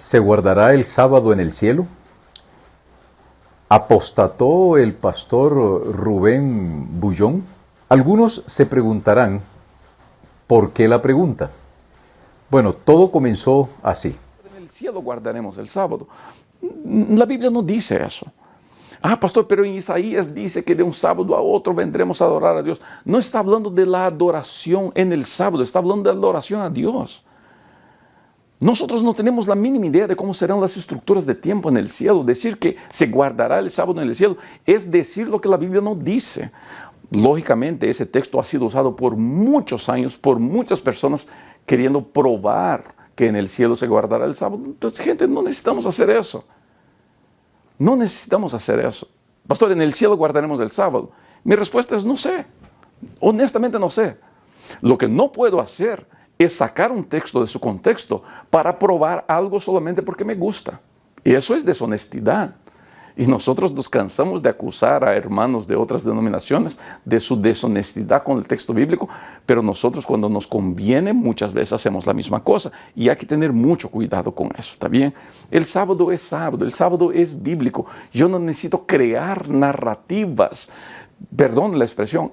¿Se guardará el sábado en el cielo? ¿Apostató el pastor Rubén Bullón? Algunos se preguntarán, ¿por qué la pregunta? Bueno, todo comenzó así. En el cielo guardaremos el sábado. La Biblia no dice eso. Pastor, pero en Isaías dice que de un sábado a otro vendremos a adorar a Dios. No está hablando de la adoración en el sábado, está hablando de la adoración a Dios. Nosotros no tenemos la mínima idea de cómo serán las estructuras de tiempo en el cielo. Decir que se guardará el sábado en el cielo es decir lo que la Biblia no dice. Lógicamente, ese texto ha sido usado por muchos años, por muchas personas queriendo probar que en el cielo se guardará el sábado. Entonces, gente, no necesitamos hacer eso. No necesitamos hacer eso. Pastor, ¿en el cielo guardaremos el sábado? Mi respuesta es no sé. Honestamente no sé. Lo que no puedo hacer es sacar un texto de su contexto para probar algo solamente porque me gusta. Y eso es deshonestidad. Y nosotros nos cansamos de acusar a hermanos de otras denominaciones de su deshonestidad con el texto bíblico, pero nosotros cuando nos conviene muchas veces hacemos la misma cosa y hay que tener mucho cuidado con eso, ¿está bien? El sábado es bíblico. Yo no necesito crear narrativas, perdón la expresión,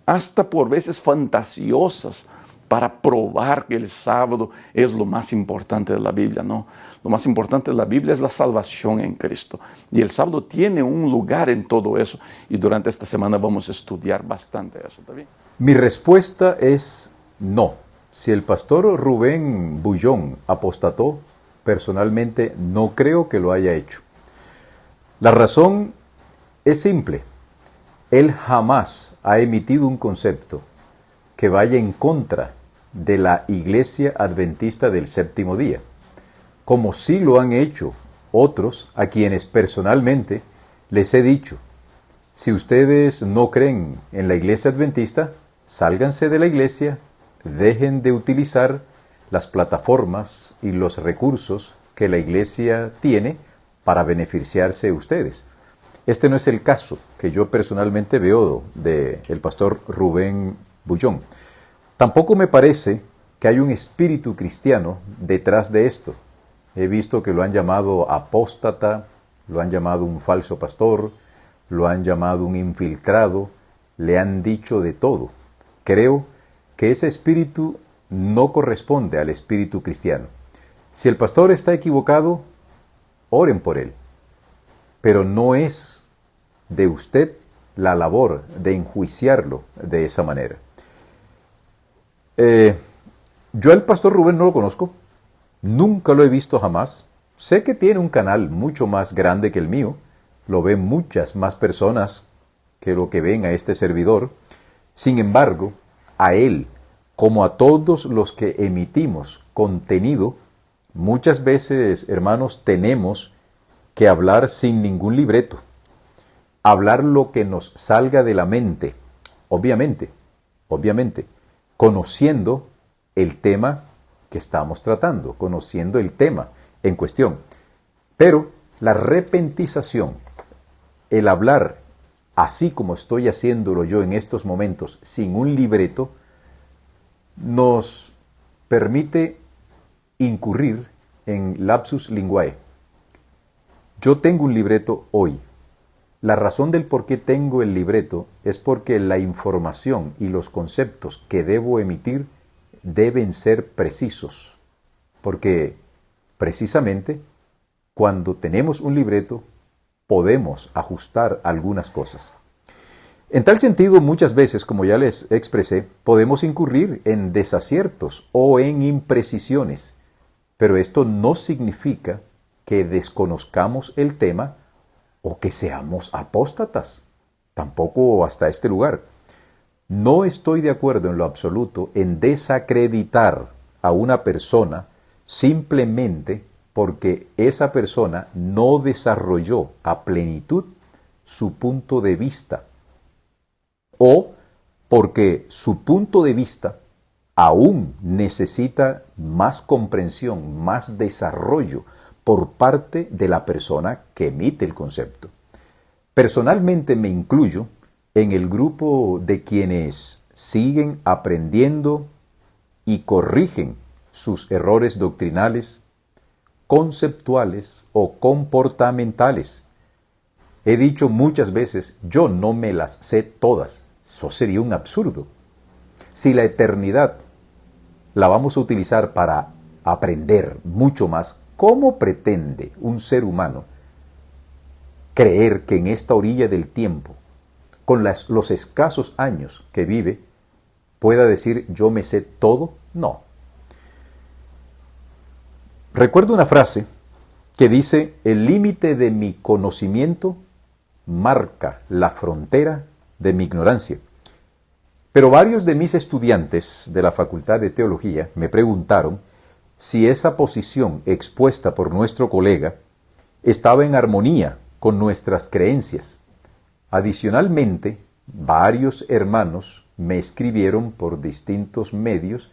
hasta por veces fantasiosas, para probar que el sábado es lo más importante de la Biblia, ¿no? Lo más importante de la Biblia es la salvación en Cristo. Y el sábado tiene un lugar en todo eso. Y durante esta semana vamos a estudiar bastante eso, ¿está bien? Mi respuesta es no. Si el pastor Rubén Bullón apostató, personalmente no creo que lo haya hecho. La razón es simple. Él jamás ha emitido un concepto que vaya en contra de la Iglesia Adventista del Séptimo Día, como sí lo han hecho otros a quienes personalmente les he dicho, si ustedes no creen en la Iglesia Adventista, sálganse de la Iglesia, dejen de utilizar las plataformas y los recursos que la Iglesia tiene para beneficiarse ustedes. Este no es el caso que yo personalmente veo del pastor Rubén Bullón. Tampoco me parece que hay un espíritu cristiano detrás de esto. He visto que lo han llamado apóstata, lo han llamado un falso pastor, lo han llamado un infiltrado, le han dicho de todo. Creo que ese espíritu no corresponde al espíritu cristiano. Si el pastor está equivocado, oren por él. Pero no es de usted la labor de enjuiciarlo de esa manera. Yo al pastor Rubén no lo conozco, nunca lo he visto jamás. Sé que tiene un canal mucho más grande que el mío, lo ven muchas más personas que lo que ven a este servidor. Sin embargo, a él, como a todos los que emitimos contenido, muchas veces, hermanos, tenemos que hablar sin ningún libreto, hablar lo que nos salga de la mente, obviamente, conociendo el tema que estamos tratando, conociendo el tema en cuestión. Pero la repentización, el hablar así como estoy haciéndolo yo en estos momentos, sin un libreto, nos permite incurrir en lapsus linguae. Yo tengo un libreto hoy. La razón del por qué tengo el libreto es porque la información y los conceptos que debo emitir deben ser precisos. Porque precisamente cuando tenemos un libreto podemos ajustar algunas cosas. En tal sentido, muchas veces, como ya les expresé, podemos incurrir en desaciertos o en imprecisiones. Pero esto no significa que desconozcamos el tema o que seamos apóstatas, tampoco hasta este lugar. No estoy de acuerdo en lo absoluto en desacreditar a una persona simplemente porque esa persona no desarrolló a plenitud su punto de vista o porque su punto de vista aún necesita más comprensión, más desarrollo por parte de la persona que emite el concepto. Personalmente me incluyo en el grupo de quienes siguen aprendiendo y corrigen sus errores doctrinales conceptuales o comportamentales. He dicho muchas veces, yo no me las sé todas. Eso sería un absurdo. Si la eternidad la vamos a utilizar para aprender mucho más, ¿cómo pretende un ser humano creer que en esta orilla del tiempo, con los escasos años que vive, pueda decir yo me sé todo? No. Recuerdo una frase que dice, el límite de mi conocimiento marca la frontera de mi ignorancia. Pero varios de mis estudiantes de la Facultad de Teología me preguntaron si esa posición expuesta por nuestro colega estaba en armonía con nuestras creencias. Adicionalmente, varios hermanos me escribieron por distintos medios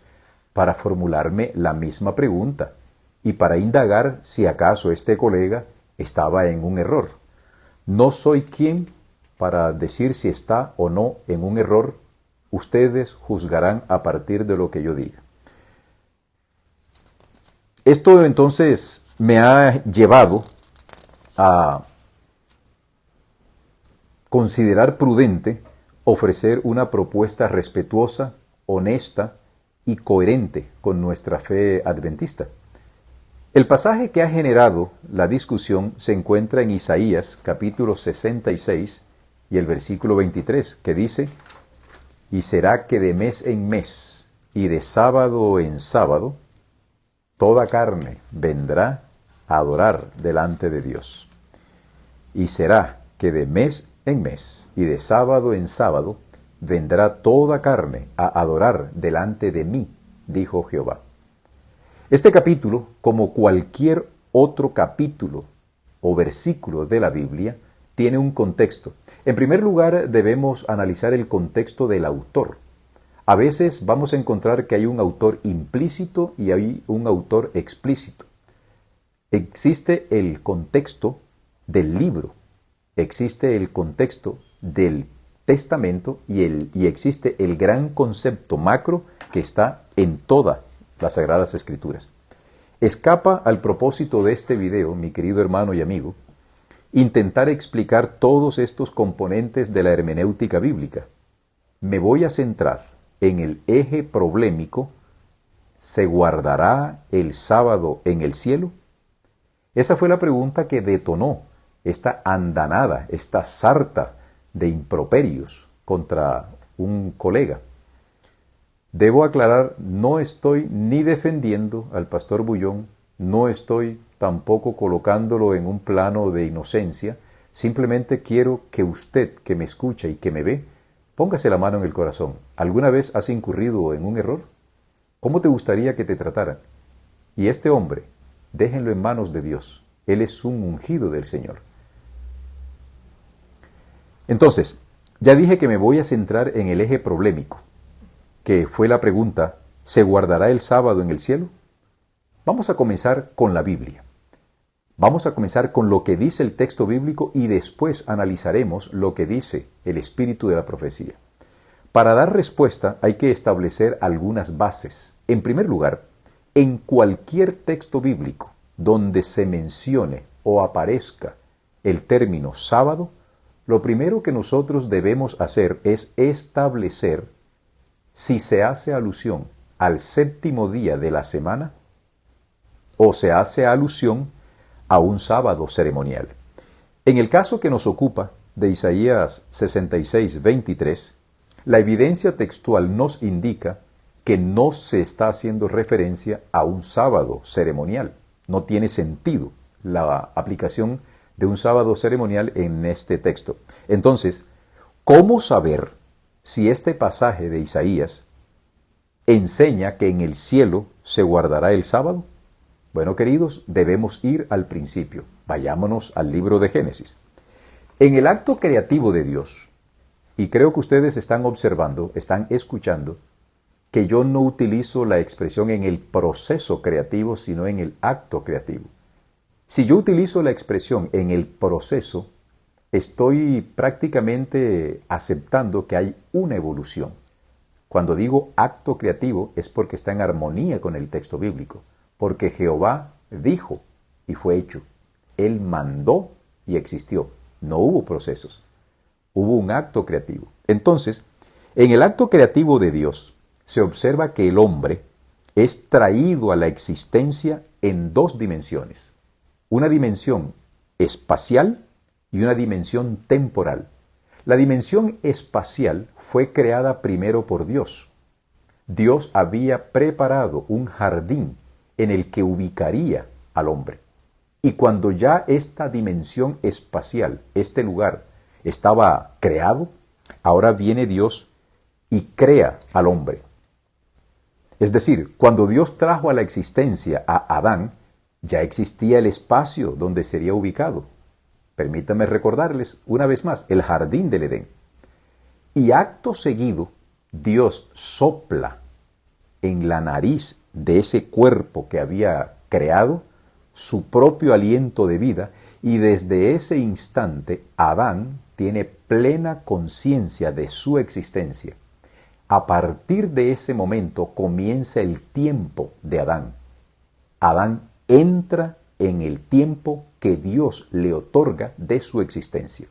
para formularme la misma pregunta y para indagar si acaso este colega estaba en un error. No soy quien para decir si está o no en un error. Ustedes juzgarán a partir de lo que yo diga. Esto entonces me ha llevado a considerar prudente ofrecer una propuesta respetuosa, honesta y coherente con nuestra fe adventista. El pasaje que ha generado la discusión se encuentra en Isaías capítulo 66 y el versículo 23, que dice, y será que de mes en mes y de sábado en sábado, toda carne vendrá a adorar delante de Dios. Y será que de mes en mes y de sábado en sábado vendrá toda carne a adorar delante de mí, dijo Jehová. Este capítulo, como cualquier otro capítulo o versículo de la Biblia, tiene un contexto. En primer lugar, debemos analizar el contexto del autor. A veces vamos a encontrar que hay un autor implícito y hay un autor explícito. Existe el contexto del libro, existe el contexto del testamento y existe el gran concepto macro que está en todas las Sagradas Escrituras. Escapa al propósito de este video, mi querido hermano y amigo, intentar explicar todos estos componentes de la hermenéutica bíblica. Me voy a centrar en el eje problemático. ¿Se guardará el sábado en el cielo? Esa fue la pregunta que detonó esta andanada, esta sarta de improperios contra un colega. Debo aclarar, no estoy ni defendiendo al pastor Bullón, no estoy tampoco colocándolo en un plano de inocencia, simplemente quiero que usted que me escucha y que me ve, póngase la mano en el corazón. ¿Alguna vez has incurrido en un error? ¿Cómo te gustaría que te trataran? Y este hombre, déjenlo en manos de Dios. Él es un ungido del Señor. Entonces, ya dije que me voy a centrar en el eje problemático, que fue la pregunta, ¿se guardará el sábado en el cielo? Vamos a comenzar con la Biblia. Vamos a comenzar con lo que dice el texto bíblico y después analizaremos lo que dice el espíritu de la profecía. Para dar respuesta hay que establecer algunas bases. En primer lugar, en cualquier texto bíblico donde se mencione o aparezca el término sábado, lo primero que nosotros debemos hacer es establecer si se hace alusión al séptimo día de la semana o se hace alusión a un sábado ceremonial. En el caso que nos ocupa de Isaías 66, 23, la evidencia textual nos indica que no se está haciendo referencia a un sábado ceremonial. No tiene sentido la aplicación de un sábado ceremonial en este texto. Entonces, ¿cómo saber si este pasaje de Isaías enseña que en el cielo se guardará el sábado? Bueno, queridos, debemos ir al principio. Vayámonos al libro de Génesis. En el acto creativo de Dios, y creo que ustedes están observando, están escuchando, que yo no utilizo la expresión en el proceso creativo, sino en el acto creativo. Si yo utilizo la expresión en el proceso, estoy prácticamente aceptando que hay una evolución. Cuando digo acto creativo es porque está en armonía con el texto bíblico, porque Jehová dijo y fue hecho. Él mandó y existió. No hubo procesos. Hubo un acto creativo. Entonces, en el acto creativo de Dios se observa que el hombre es traído a la existencia en dos dimensiones. Una dimensión espacial y una dimensión temporal. La dimensión espacial fue creada primero por Dios. Dios había preparado un jardín en el que ubicaría al hombre. Y cuando ya esta dimensión espacial, este lugar, estaba creado, ahora viene Dios y crea al hombre. Es decir, cuando Dios trajo a la existencia a Adán, ya existía el espacio donde sería ubicado. Permítanme recordarles una vez más, el jardín del Edén. Y acto seguido, Dios sopla en la nariz de ese cuerpo que había creado su propio aliento de vida, y desde ese instante Adán tiene plena conciencia de su existencia. A partir de ese momento comienza el tiempo de Adán. Adán entra en el tiempo que Dios le otorga de su existencia.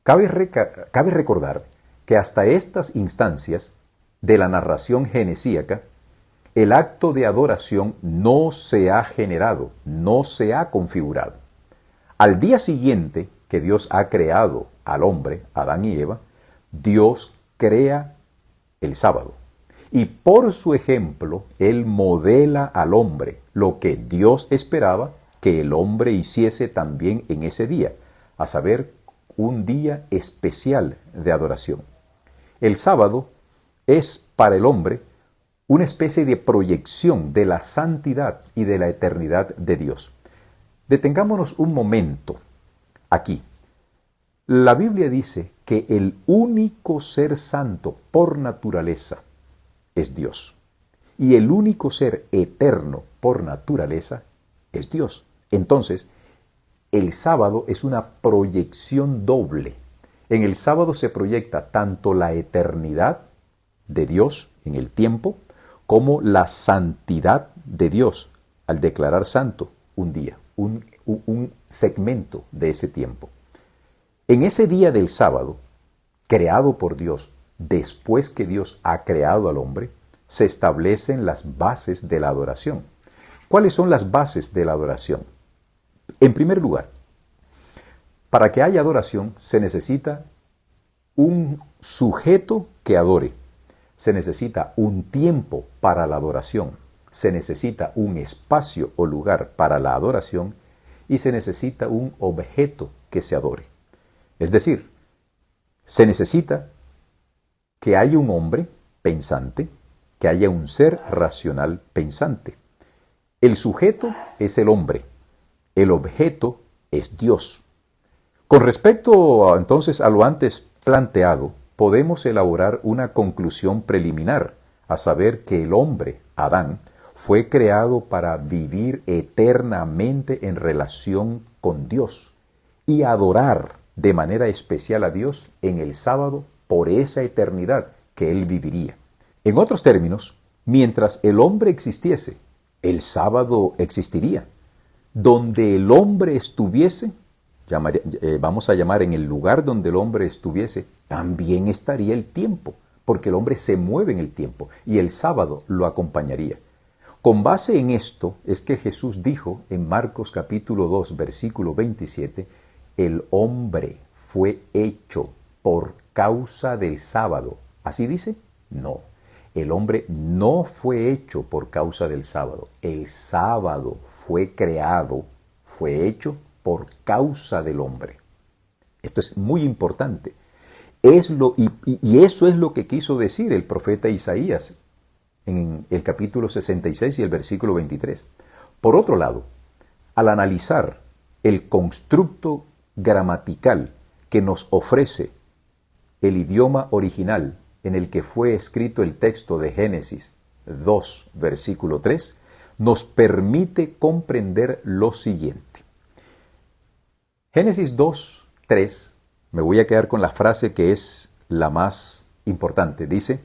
Cabe recordar que hasta estas instancias de la narración genesíaca, el acto de adoración no se ha generado, no se ha configurado. Al día siguiente que Dios ha creado al hombre, Adán y Eva, Dios crea el sábado. Y por su ejemplo, Él modela al hombre lo que Dios esperaba que el hombre hiciese también en ese día, a saber, un día especial de adoración. El sábado es para el hombre una especie de proyección de la santidad y de la eternidad de Dios. Detengámonos un momento aquí. La Biblia dice que el único ser santo por naturaleza es Dios. Y el único ser eterno por naturaleza es Dios. Entonces, el sábado es una proyección doble. En el sábado se proyecta tanto la eternidad de Dios en el tiempo, como la santidad de Dios al declarar santo un día, un segmento de ese tiempo. En ese día del sábado, creado por Dios, después que Dios ha creado al hombre, se establecen las bases de la adoración. ¿Cuáles son las bases de la adoración? En primer lugar, para que haya adoración se necesita un sujeto que adore. Se necesita un tiempo para la adoración, se necesita un espacio o lugar para la adoración y se necesita un objeto que se adore. Es decir, se necesita que haya un hombre pensante, que haya un ser racional pensante. El sujeto es el hombre, el objeto es Dios. Con respecto entonces a lo antes planteado, podemos elaborar una conclusión preliminar, a saber que el hombre, Adán, fue creado para vivir eternamente en relación con Dios y adorar de manera especial a Dios en el sábado por esa eternidad que él viviría. En otros términos, mientras el hombre existiese, el sábado existiría. Donde el hombre estuviese, vamos a llamar en el lugar donde el hombre estuviese, también estaría el tiempo, porque el hombre se mueve en el tiempo y el sábado lo acompañaría. Con base en esto es que Jesús dijo en Marcos capítulo 2, versículo 27, el hombre fue hecho por causa del sábado. ¿Así dice? No. El hombre no fue hecho por causa del sábado. El sábado fue creado, fue hecho por causa del hombre. Esto es muy importante. Y eso es lo que quiso decir el profeta Isaías en el capítulo 66 y el versículo 23. Por otro lado, al analizar el constructo gramatical que nos ofrece el idioma original en el que fue escrito el texto de Génesis 2, versículo 3, nos permite comprender lo siguiente. Génesis 2, 3, me voy a quedar con la frase que es la más importante. Dice,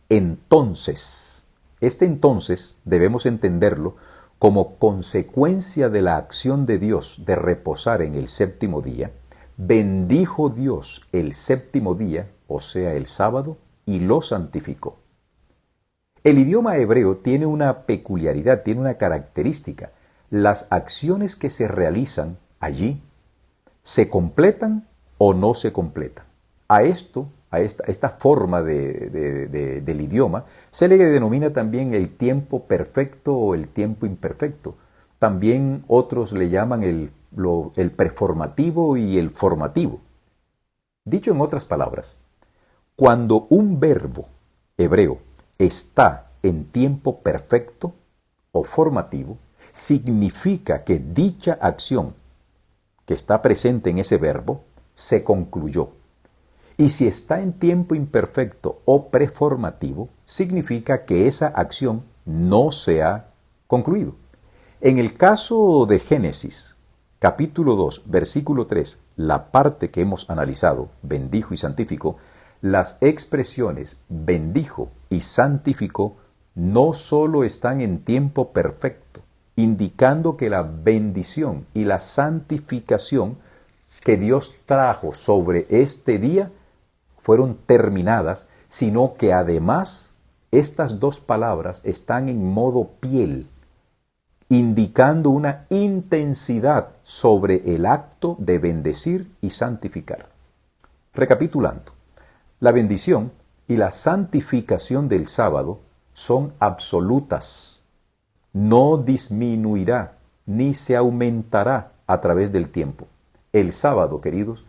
entonces. Este entonces debemos entenderlo como consecuencia de la acción de Dios de reposar en el séptimo día, bendijo Dios el séptimo día, o sea, el sábado, y lo santificó. El idioma hebreo tiene una peculiaridad, tiene una característica. Las acciones que se realizan allí se completan o no se completan. A esta forma del idioma se le denomina también el tiempo perfecto o el tiempo imperfecto. También otros le llaman el preformativo y el formativo. Dicho en otras palabras, cuando un verbo hebreo está en tiempo perfecto o formativo, significa que dicha acción que está presente en ese verbo se concluyó. Y si está en tiempo imperfecto o preformativo, significa que esa acción no se ha concluido. En el caso de Génesis, capítulo 2, versículo 3, la parte que hemos analizado, bendijo y santificó, las expresiones bendijo y santificó no solo están en tiempo perfecto, indicando que la bendición y la santificación que Dios trajo sobre este día fueron terminadas, sino que además estas dos palabras están en modo piel, indicando una intensidad sobre el acto de bendecir y santificar. Recapitulando, la bendición y la santificación del sábado son absolutas. No disminuirá ni se aumentará a través del tiempo. El sábado, queridos,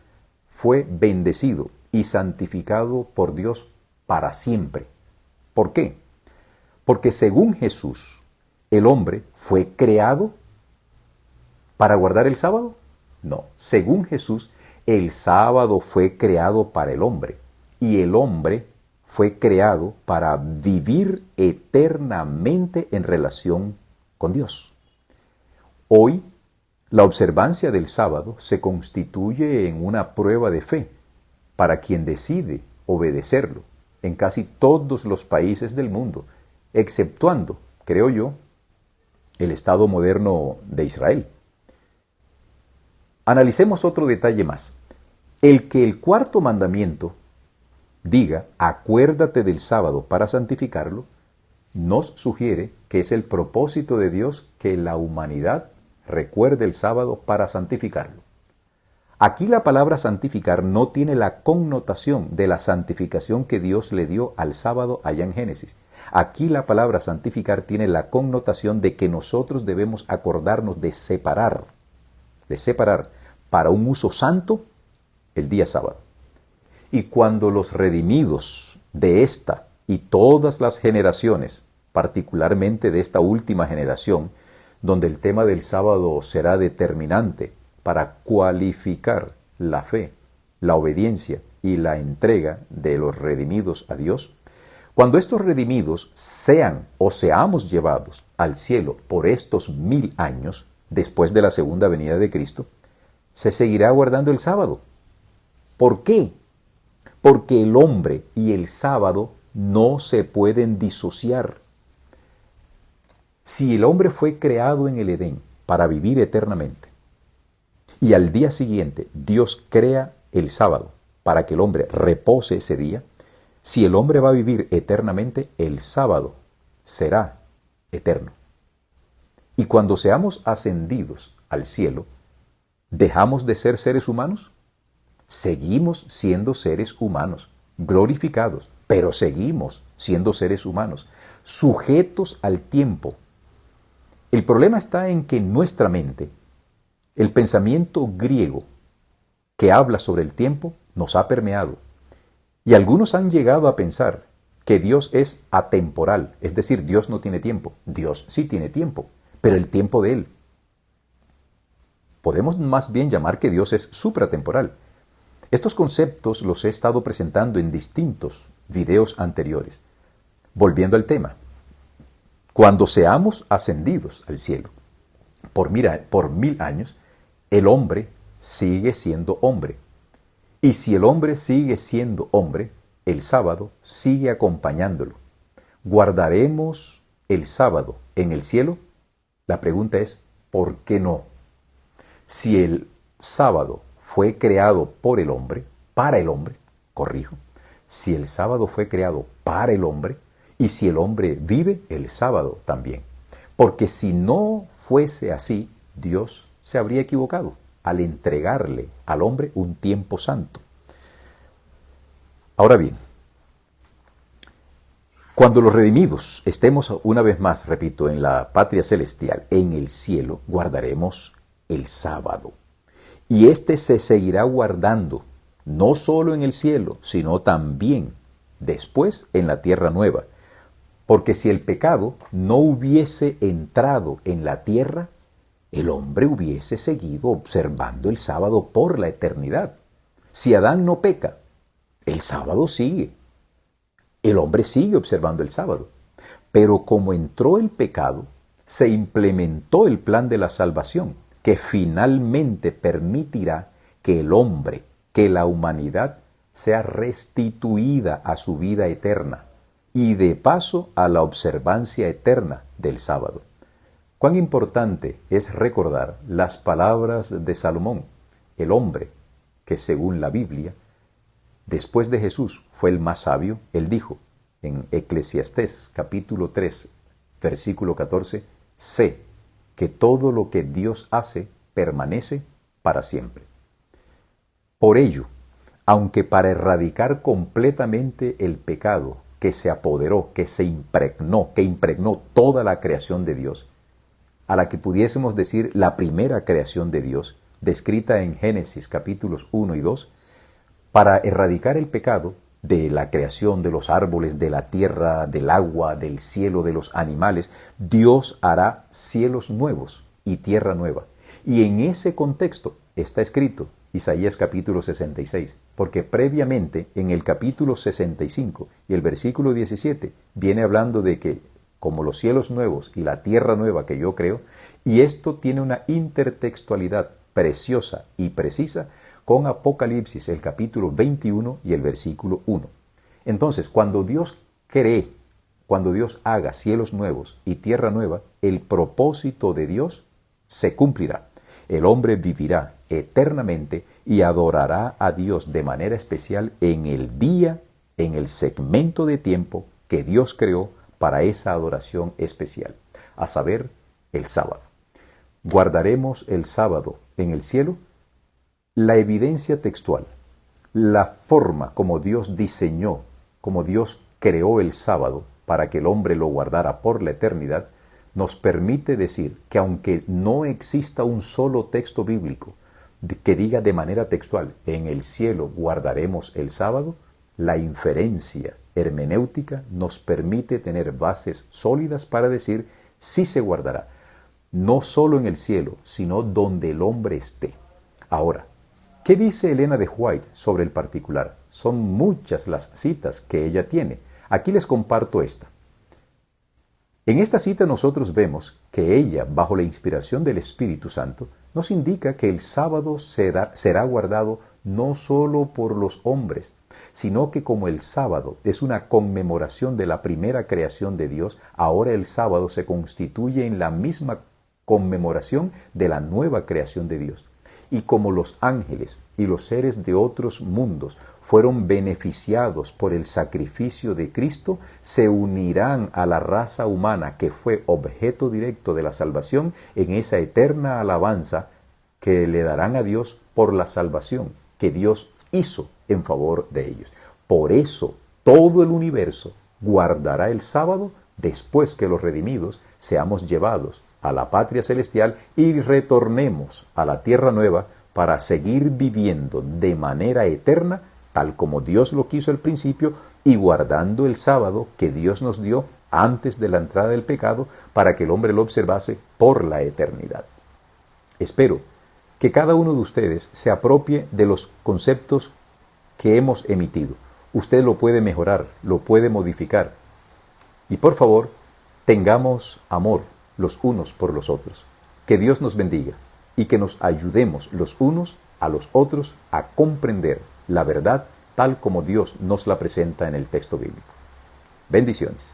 fue bendecido y santificado por Dios para siempre. ¿Por qué? Porque según Jesús, ¿el hombre fue creado para guardar el sábado? No. Según Jesús, el sábado fue creado para el hombre y el hombre fue creado para vivir eternamente en relación con Dios. Hoy, la observancia del sábado se constituye en una prueba de fe para quien decide obedecerlo en casi todos los países del mundo, exceptuando, creo yo, el Estado moderno de Israel. Analicemos otro detalle más. El que el cuarto mandamiento diga, acuérdate del sábado para santificarlo, nos sugiere que es el propósito de Dios que la humanidad recuerde el sábado para santificarlo. Aquí la palabra santificar no tiene la connotación de la santificación que Dios le dio al sábado allá en Génesis. Aquí la palabra santificar tiene la connotación de que nosotros debemos acordarnos de separar para un uso santo el día sábado. Y cuando los redimidos de esta y todas las generaciones, particularmente de esta última generación, donde el tema del sábado será determinante para cualificar la fe, la obediencia y la entrega de los redimidos a Dios, cuando estos redimidos sean o seamos llevados al cielo por estos 1000 años, después de la segunda venida de Cristo, se seguirá guardando el sábado. ¿Por qué? Porque el hombre y el sábado no se pueden disociar. Si el hombre fue creado en el Edén para vivir eternamente, y al día siguiente Dios crea el sábado para que el hombre repose ese día, si el hombre va a vivir eternamente, el sábado será eterno. Y cuando seamos ascendidos al cielo, ¿dejamos de ser seres humanos? Seguimos siendo seres humanos, glorificados, pero seguimos siendo seres humanos, sujetos al tiempo. El problema está en que en nuestra mente, el pensamiento griego que habla sobre el tiempo nos ha permeado. Y algunos han llegado a pensar que Dios es atemporal, es decir, Dios no tiene tiempo. Dios sí tiene tiempo, pero el tiempo de Él. Podemos más bien llamar que Dios es supratemporal. Estos conceptos los he estado presentando en distintos videos anteriores. Volviendo al tema, cuando seamos ascendidos al cielo por 1000 años, el hombre sigue siendo hombre. Y si el hombre sigue siendo hombre, el sábado sigue acompañándolo. ¿Guardaremos el sábado en el cielo? La pregunta es, ¿por qué no? Si el sábado fue creado por el hombre, para el hombre, corrijo, si el sábado fue creado para el hombre, y si el hombre vive, el sábado también. Porque si no fuese así, Dios se habría equivocado al entregarle al hombre un tiempo santo. Ahora bien, cuando los redimidos estemos una vez más, repito, en la patria celestial, en el cielo, guardaremos el sábado. Y este se seguirá guardando, no solo en el cielo, sino también después en la tierra nueva. Porque si el pecado no hubiese entrado en la tierra, el hombre hubiese seguido observando el sábado por la eternidad. Si Adán no peca, el sábado sigue. El hombre sigue observando el sábado. Pero como entró el pecado, se implementó el plan de la salvación, que finalmente permitirá que el hombre, que la humanidad, sea restituida a su vida eterna y de paso a la observancia eterna del sábado. Cuán importante es recordar las palabras de Salomón, el hombre que según la Biblia, después de Jesús, fue el más sabio. Él dijo en Eclesiastés capítulo 3, versículo 14, sé que todo lo que Dios hace permanece para siempre. Por ello, aunque para erradicar completamente el pecado que se apoderó, que impregnó toda la creación de Dios, a la que pudiésemos decir la primera creación de Dios, descrita en Génesis capítulos 1 y 2, para erradicar el pecado de la creación de los árboles, de la tierra, del agua, del cielo, de los animales, Dios hará cielos nuevos y tierra nueva. Y en ese contexto está escrito Isaías capítulo 66, porque previamente en el capítulo 65 y el versículo 17 viene hablando de que como los cielos nuevos y la tierra nueva que yo creo, y esto tiene una intertextualidad preciosa y precisa con Apocalipsis, el capítulo 21 y el versículo 1. Entonces, cuando Dios cree, cuando Dios haga cielos nuevos y tierra nueva, el propósito de Dios se cumplirá. El hombre vivirá eternamente y adorará a Dios de manera especial en el día, en el segmento de tiempo que Dios creó para esa adoración especial, a saber, el sábado. ¿Guardaremos el sábado en el cielo? La evidencia textual, la forma como Dios diseñó, como Dios creó el sábado para que el hombre lo guardara por la eternidad, nos permite decir que aunque no exista un solo texto bíblico que diga de manera textual, en el cielo guardaremos el sábado, la inferencia hermenéutica nos permite tener bases sólidas para decir sí se guardará, no solo en el cielo, sino donde el hombre esté. Ahora, ¿qué dice Elena de White sobre el particular? Son muchas las citas que ella tiene. Aquí les comparto esta. En esta cita nosotros vemos que ella, bajo la inspiración del Espíritu Santo, nos indica que el sábado será guardado no solo por los hombres, sino que como el sábado es una conmemoración de la primera creación de Dios, ahora el sábado se constituye en la misma conmemoración de la nueva creación de Dios. Y como los ángeles y los seres de otros mundos fueron beneficiados por el sacrificio de Cristo, se unirán a la raza humana que fue objeto directo de la salvación en esa eterna alabanza que le darán a Dios por la salvación que Dios hizo en favor de ellos. Por eso todo el universo guardará el sábado después que los redimidos seamos llevados a la patria celestial y retornemos a la tierra nueva para seguir viviendo de manera eterna, tal como Dios lo quiso al principio, y guardando el sábado que Dios nos dio antes de la entrada del pecado para que el hombre lo observase por la eternidad. Espero que cada uno de ustedes se apropie de los conceptos que hemos emitido. Usted lo puede mejorar, lo puede modificar. Y por favor, tengamos amor los unos por los otros. Que Dios nos bendiga y que nos ayudemos los unos a los otros a comprender la verdad tal como Dios nos la presenta en el texto bíblico. Bendiciones.